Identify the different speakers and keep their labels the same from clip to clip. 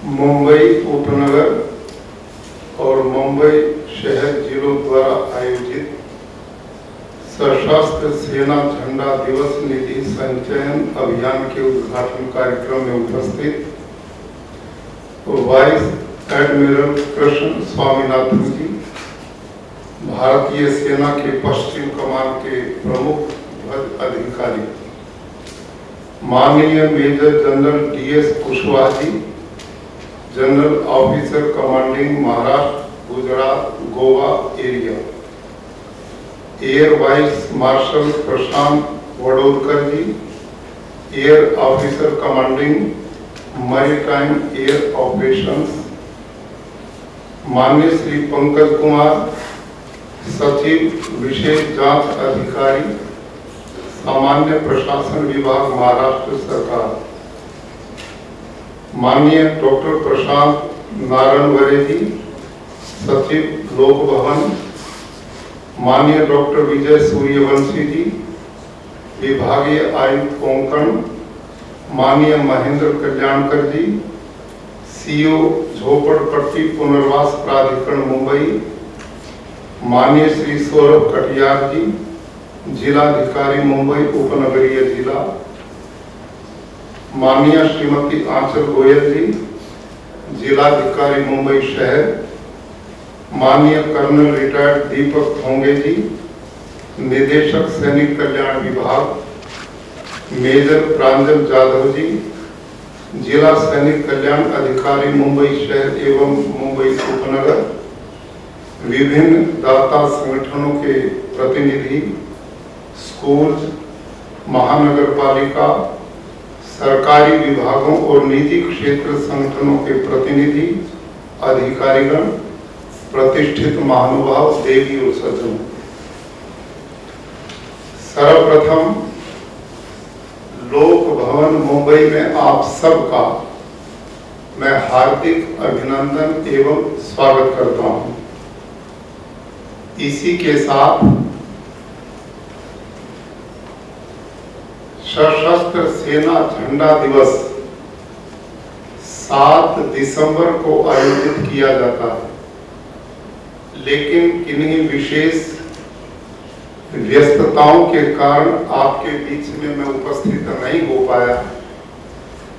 Speaker 1: मुंबई उपनगर और मुंबई शहर जिलों द्वारा आयोजित सशस्त्र सेना झंडा दिवस निधि संचयन अभियान के उद्घाटन कार्यक्रम में उपस्थित वाइस एडमिरल कृष्ण स्वामीनाथन जी, भारतीय सेना के पश्चिम कमान के प्रमुख ध्वज अधिकारी, माननीय major general DS Kushwaha ji, general officer commanding Maharashtra, Gujarat, Goa area, air vice marshal Prashant Vadodkar ji, air officer commanding maritime air operations, माननीय श्री पंकज कुमार, सचिव विशेष जांच अधिकारी, सामान्य प्रशासन विभाग, महाराष्ट्र सरकार, माननीय डॉक्टर प्रशांत नारायणवरे जी, सचिव लोक भवन, माननीय डॉक्टर विजय सूर्यवंशी जी, विभागीय आयुक्त कोंकण, माननीय महेंद्र कल्याणकर जी, CO झोपड़पट्टी पुनर्वास प्राधिकरण मुंबई, माननीय श्री सौरभ कटियार जी, जिलाधिकारी मुंबई उपनगरीय जिला, माननीय श्रीमती आंचल गोयल जी, जिलाधिकारी मुंबई शहर, माननीय कर्नल रिटायर्ड दीपक होंगे जी, निदेशक सैनिक कल्याण विभाग, मेजर प्रांजल जाधव जी, जिला सैनिक कल्याण अधिकारी मुंबई शहर एवं मुंबई उपनगर, विभिन्न दाता संगठनों के प्रतिनिधि, स्कूल, महानगर पालिका, सरकारी विभागों और निजी क्षेत्र संगठनों के प्रतिनिधि, अधिकारीगण, प्रतिष्ठित महानुभाव, देवी और सज्जनों, सर्वप्रथम लोक भवन मुंबई में आप सबका मैं हार्दिक अभिनंदन एवं स्वागत करता हूं। इसी के साथ सशस्त्र सेना झंडा दिवस 7 दिसंबर को आयोजित किया जाता है, लेकिन किन्हीं विशेष व्यस्तताओं के कारण आपके बीच में मैं उपस्थित नहीं हो पाया।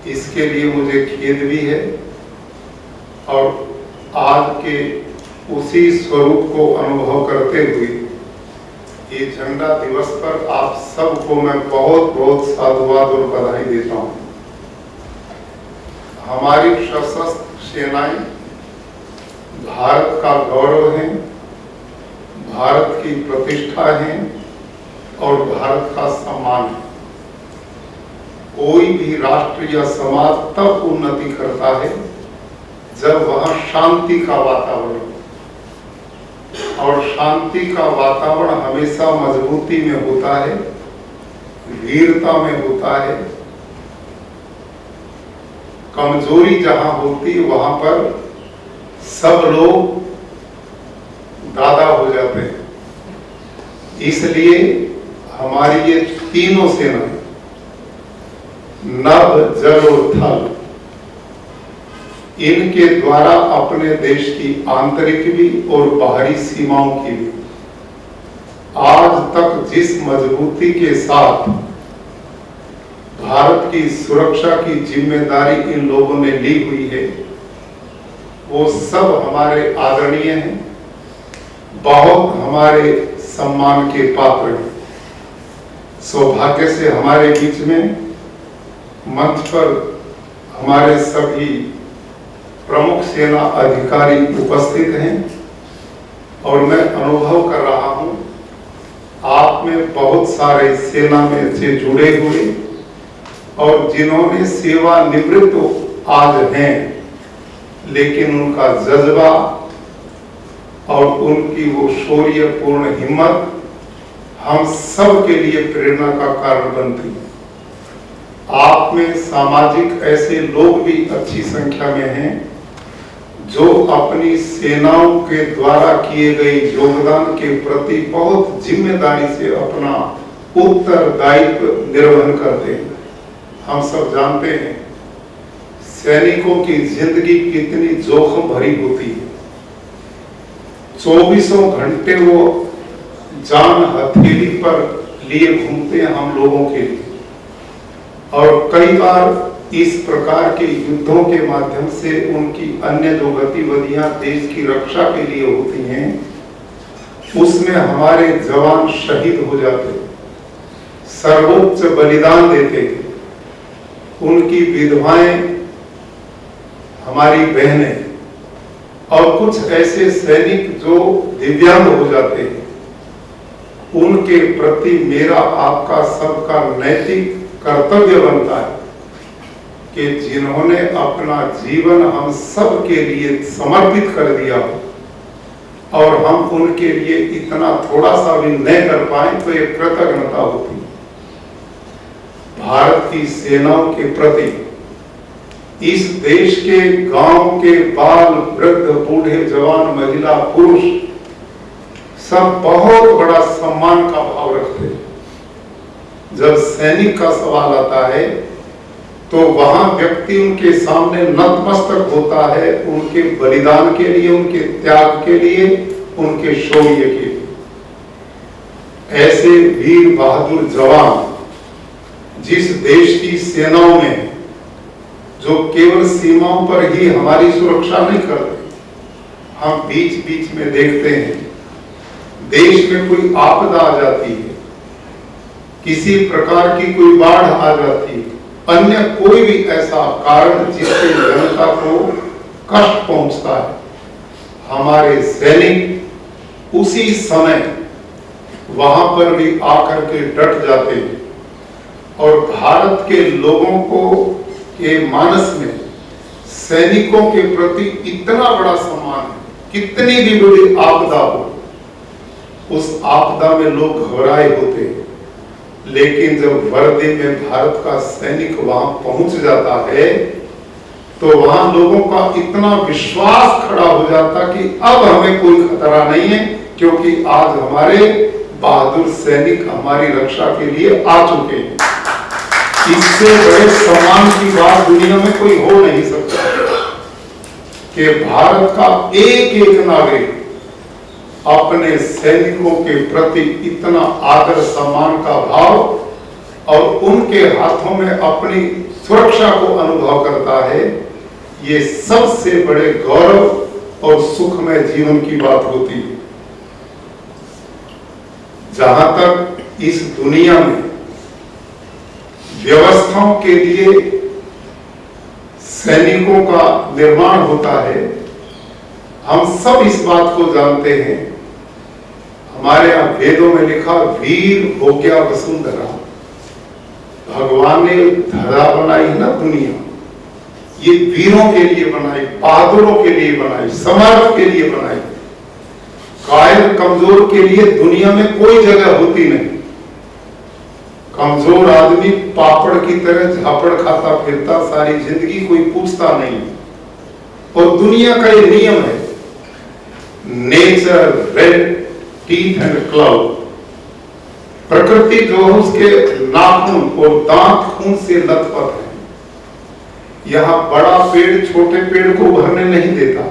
Speaker 1: इसके लिए मुझे खेद भी है और आज के उसी स्वरूप को अनुभव करते हुए ये झंडा दिवस पर आप सबको मैं बहुत बहुत साधुवाद और बधाई देता हूं। हमारी सशस्त्र सेनाएं भारत का गौरव हैं, भारत की प्रतिष्ठा है और भारत का सम्मान है। कोई भी राष्ट्र या समाज तब उन्नति करता है जब वहां शांति का वातावरण, और शांति का वातावरण हमेशा मजबूती में होता है, वीरता में होता है। कमजोरी जहां होती है वहां पर सब लोग दादा हो जाते हैं। इसलिए हमारी ये तीनों सेना, नभ, जल और थल, इनके द्वारा अपने देश की आंतरिक भी और बाहरी सीमाओं की भी आज तक जिस मजबूती के साथ भारत की सुरक्षा की जिम्मेदारी इन लोगों ने ली हुई है, वो सब हमारे आदरणीय हैं, बहुत हमारे सम्मान के पात्र हैं। सौभाग्य से हमारे बीच में मंच पर हमारे सभी प्रमुख सेना अधिकारी उपस्थित हैं और मैं अनुभव कर रहा हूं आप में बहुत सारे सेना में से जुड़े हुए और जिन्होंने सेवा निवृत्त आज हैं, लेकिन उनका जज्बा और उनकी वो शौर्यपूर्ण हिम्मत हम सब के लिए प्रेरणा का कारण बनती है। आप में सामाजिक ऐसे लोग भी अच्छी संख्या में हैं जो अपनी सेनाओं के द्वारा किए गए योगदान के प्रति बहुत जिम्मेदारी से अपना उत्तरदायित्व निर्वहन करते हैं। हम सब जानते हैं सैनिकों की जिंदगी कितनी जोखिम भरी होती है। 24 घंटे वो जान हथेली पर लिए घूमते हैं हम लोगों के लिए, और कई बार इस प्रकार के युद्धों के माध्यम से उनकी अन्य जो गतिविधियां देश की रक्षा के लिए होती हैं, उसमें हमारे जवान शहीद हो जाते, सर्वोच्च बलिदान देते। उनकी विधवाएं, हमारी बहनें और कुछ ऐसे सैनिक जो दिव्यांग हो जाते हैं, उनके प्रति मेरा आपका सबका नैतिक कर्तव्य बनता है कि जिन्होंने अपना जीवन हम सब के लिए समर्पित कर दिया हो और हम उनके लिए इतना थोड़ा सा भी नहीं कर पाए तो ये कृतज्ञता होती है। भारत की सेनाओं के प्रति इस देश के गांव के बाल, वृद्ध, बूढ़े, जवान, महिला, पुरुष सब बहुत बड़ा सम्मान का भाव रखते हैं। जब सैनिक का सवाल आता है तो वहां व्यक्ति उनके सामने नतमस्तक होता है, उनके बलिदान के लिए, उनके त्याग के लिए, उनके शौर्य के लिए। ऐसे वीर बहादुर जवान जिस देश की सेनाओं में, जो केवल सीमाओं पर ही हमारी सुरक्षा नहीं करते, हम बीच बीच में देखते हैं देश में कोई आपदा आ जाती है, किसी प्रकार की कोई बाढ़ आ जाती है, अन्य कोई भी ऐसा कारण जिससे जनता को कष्ट पहुंचता है, हमारे सैनिक उसी समय वहां पर भी आकर के डट जाते हैं। और भारत के लोगों को के मानस में सैनिकों के प्रति इतना बड़ा सम्मान है, कितनी भी बड़ी आपदा हो, उस आपदा में लोग घबराए होते हैं, लेकिन जब वर्दी में भारत का सैनिक वहां पहुंच जाता है तो वहां लोगों का इतना विश्वास खड़ा हो जाता कि अब हमें कोई खतरा नहीं है, क्योंकि आज हमारे बहादुर सैनिक हमारी रक्षा के लिए आ चुके हैं। इससे बड़े सम्मान की बात दुनिया में कोई हो नहीं सकता कि भारत का एक एक नागरिक अपने सैनिकों के प्रति इतना आदर सम्मान का भाव और उनके हाथों में अपनी सुरक्षा को अनुभव करता है। ये सबसे बड़े गौरव और सुखमय जीवन की बात होती है। जहां तक इस दुनिया में व्यवस्थाओं के लिए सैनिकों का निर्माण होता है, हम सब इस बात को जानते हैं। हमारे यहाँ वेदों में लिखा, वीर हो गया वसुंधरा। भगवान ने धरा बनाई ना दुनिया, ये वीरों के लिए बनाई, बहादुरों के लिए बनाई, समर्थ के लिए बनाई। कायर कमजोर के लिए दुनिया में कोई जगह होती नहीं। कमजोर आदमी पापड़ की तरह झापड़ खाता फिरता सारी जिंदगी, कोई पूछता नहीं। और दुनिया का ये नियम है, nature red teeth and Clough. प्रकृति जो है उसके नाखून और दांत खून से लथपथ है। यहाँ बड़ा पेड़ छोटे पेड़ को उभरने नहीं देता।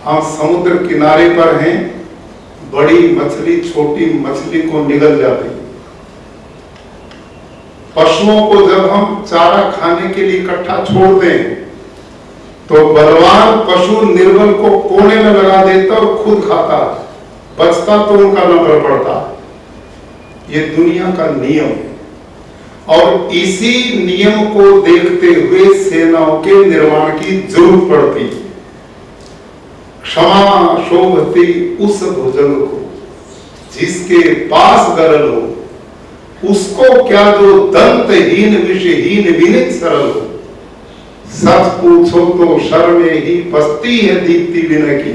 Speaker 1: हम समुद्र किनारे पर हैं, बड़ी मछली छोटी मछली को निगल जाती है। पशुओं को जब हम चारा खाने के लिए इकट्ठा छोड़ दें तो बलवान पशु निर्बल को कोने में लगा देता और खुद खाता, बचता तो उनका नंबर पड़ता। ये दुनिया का नियम है और इसी नियम को देखते हुए सेनाओं के निर्माण की जरूरत पड़ती। क्षमा शोभती उस भुजंग को जिसके पास गरल हो, उसको क्या जो दंतहीन विषहीन विनित सरल हो। सच पूछो तो शर्मे ही बसती है दीप्ति विनय की।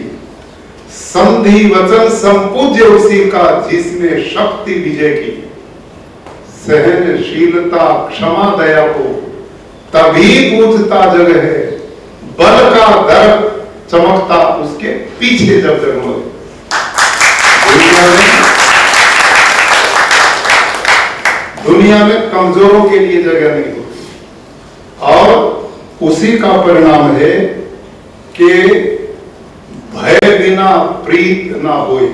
Speaker 1: संधि वचन संपूज्य उसी का जिसमें शक्ति विजय की। सहनशीलता क्षमा दया को तभी पूजता जग है। बल का दर चमकता उसके पीछे जब जगमग। दुनिया में कमजोरों के लिए जगह नहीं होती और उसी का परिणाम है कि भय बिना प्रीत ना होए।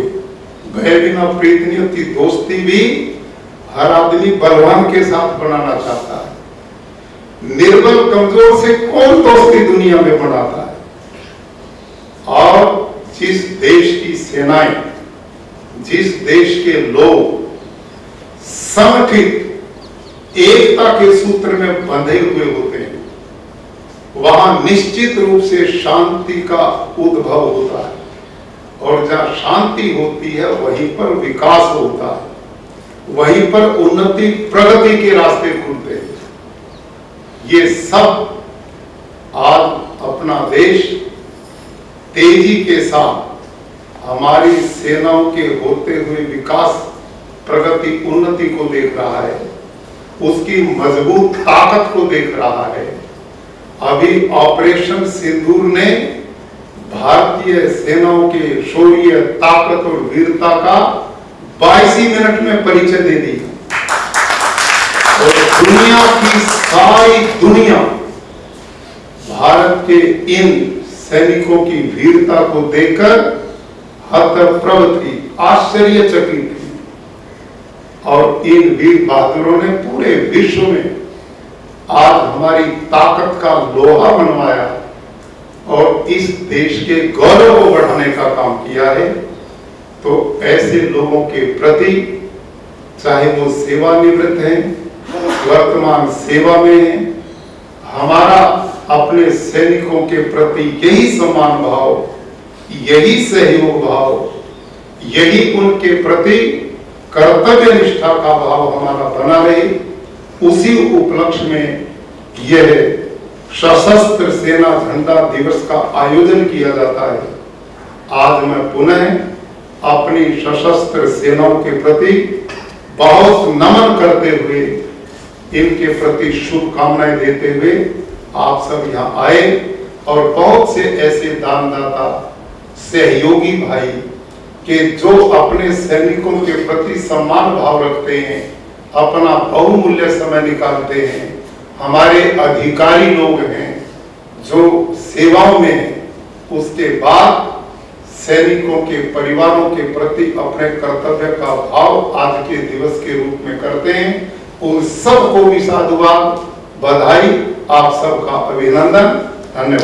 Speaker 1: भय बिना प्रीत नहीं होती। दोस्ती भी हर आदमी बलवान के साथ बनाना चाहता है। निर्बल कमजोर से कौन दोस्ती दुनिया में बनाता है? और जिस देश की सेनाएं, जिस देश के लोग संगठित एकता के सूत्र में बंधे हुए होते हैं, वहां निश्चित रूप से शांति का उद्भव होता है। और जहां शांति होती है वहीं पर विकास होता है, वहीं पर उन्नति प्रगति के रास्ते खुलते हैं। ये सब आज अपना देश तेजी के साथ हमारी सेनाओं के होते हुए विकास, प्रगति, उन्नति को देख रहा है, उसकी मजबूत ताकत को देख रहा है। अभी ऑपरेशन सिंदूर ने भारतीय सेनाओं के शौर्य, ताकत और वीरता का 22 मिनट में परिचय दे दिया। और दुनिया की सारी दुनिया भारत के इन सैनिकों की वीरता को देखकर हतप्रभ थी, आश्चर्यचकित थी। और इन वीर बहादुरों ने पूरे विश्व में आज हमारी ताकत का लोहा मनवाया और इस देश के गौरव को बढ़ाने का काम किया है। तो ऐसे लोगों के प्रति, चाहे वो सेवानिवृत्त हैं, वर्तमान सेवा में हैं, हमारा अपने सैनिकों के प्रति यही सम्मान भाव, यही सहयोग भाव, यही उनके प्रति कर्तव्य निष्ठा का भाव हमारा बना रहे। उसी उपलक्ष्य में यह सशस्त्र सेना झंडा दिवस का आयोजन किया जाता है। आज मैं पुनः अपनी सशस्त्र सेनाओं के प्रति बहुत नमन करते हुए, इनके प्रति शुभकामनाएं देते हुए आप सब यहाँ आए और बहुत से ऐसे दानदाता, सहयोगी भाई के जो अपने सैनिकों के प्रति सम्मान भाव रखते हैं, अपना बहुमूल्य समय निकालते हैं। हमारे अधिकारी लोग हैं जो सेवाओं में हैं, उसके बाद सैनिकों के परिवारों के प्रति अपने कर्तव्य का भाव आज के दिवस के रूप में करते हैं। उन सबको भी साधुवाद, बधाई, आप सबका अभिनंदन, धन्यवाद।